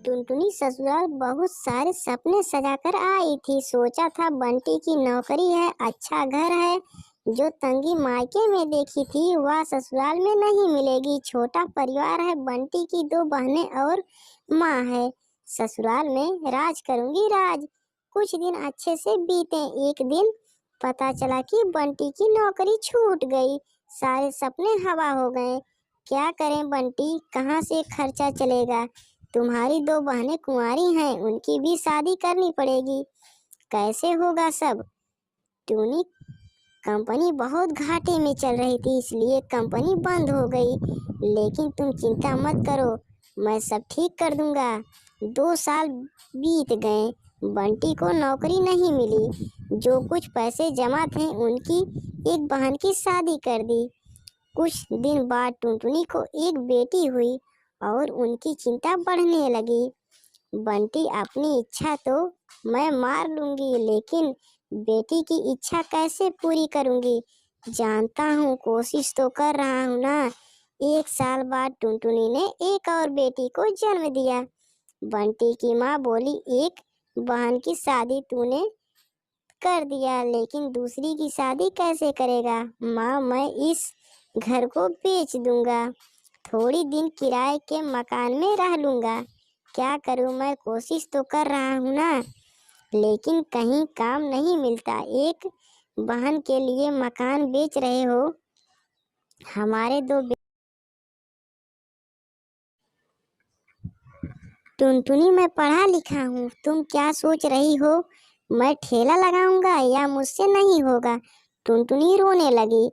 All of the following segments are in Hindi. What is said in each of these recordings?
टुनटुनी ससुराल बहुत सारे सपने सजाकर आई थी। सोचा था बंटी की नौकरी है, अच्छा घर है। जो तंगी मायके में देखी थी वह ससुराल में नहीं मिलेगी। छोटा परिवार है, बंटी की दो बहनें और माँ है। ससुराल में राज करूंगी राज। कुछ दिन अच्छे से बीते। एक दिन पता चला कि बंटी की नौकरी छूट गई। सारे सपने हवा हो गए। क्या करें बंटी, कहाँ से खर्चा चलेगा? तुम्हारी दो बहनें कुंवारी हैं, उनकी भी शादी करनी पड़ेगी। कैसे होगा सब? टूनी, कंपनी बहुत घाटे में चल रही थी, इसलिए कंपनी बंद हो गई। लेकिन तुम चिंता मत करो, मैं सब ठीक कर दूंगा। 2 साल बीत गए, बंटी को नौकरी नहीं मिली। जो कुछ पैसे जमा थे उनकी एक बहन की शादी कर दी। कुछ दिन बाद टुनटुनी को एक बेटी हुई और उनकी चिंता बढ़ने लगी। बंटी, अपनी इच्छा तो मैं मार लूंगी, लेकिन बेटी की इच्छा कैसे पूरी करूंगी? जानता हूँ, कोशिश तो कर रहा हूँ ना। 1 साल बाद टुनटुनी ने एक और बेटी को जन्म दिया। बंटी की माँ बोली, एक बहन की शादी तूने कर दिया, लेकिन दूसरी की शादी कैसे करेगा? माँ, मैं इस घर को बेच दूंगा, थोड़ी दिन किराए के मकान में रह लूंगा। क्या करूं, मैं कोशिश तो कर रहा हूं ना, लेकिन कहीं काम नहीं मिलता। एक बहन के लिए मकान बेच रहे हो? हमारे दो टुनटुनी, मैं पढ़ा लिखा हूँ, तुम क्या सोच रही हो? मैं ठेला लगाऊंगा या मुझसे नहीं होगा? टुनटुनी रोने लगी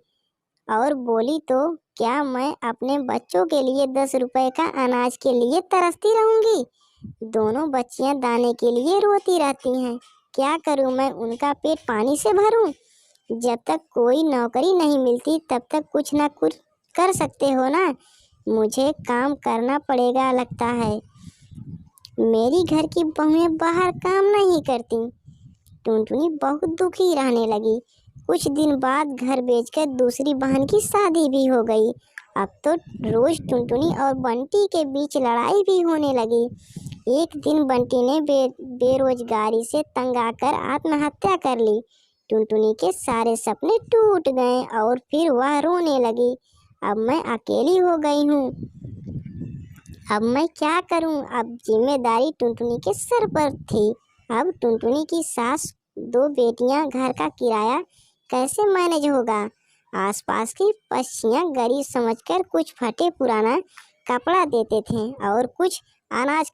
और बोली, तो क्या मैं अपने बच्चों के लिए 10 रुपए का अनाज के लिए तरसती रहूंगी? दोनों बच्चियां दाने के लिए रोती रहती हैं। क्या करूं, मैं उनका पेट पानी से भरूं? जब तक कोई नौकरी नहीं मिलती तब तक कुछ ना कुछ कर सकते हो ना। मुझे काम करना पड़ेगा लगता है। मेरी घर की बहुएं बाहर काम नहीं करती। टुनटुनी बहुत दुखी रहने लगी। कुछ दिन बाद घर बेचकर दूसरी बहन की शादी भी हो गई। अब तो रोज टुनटुनी और बंटी के बीच लड़ाई भी होने लगी। एक दिन बंटी ने बेरोजगारी से तंग आकर आत्महत्या कर ली। टुनटुनी के सारे सपने टूट गए और फिर वह रोने लगी। अब मैं अकेली हो गई हूँ, अब मैं क्या करूं? अब जिम्मेदारी टुनटुनी के सर पर थी। अब टुनटुनी की सास, दो बेटियां, घर का किराया कैसे मैनेज होगा? आसपास की पक्षियां गरीब समझकर कुछ फटे पुराना कपड़ा देते थे और कुछ अनाज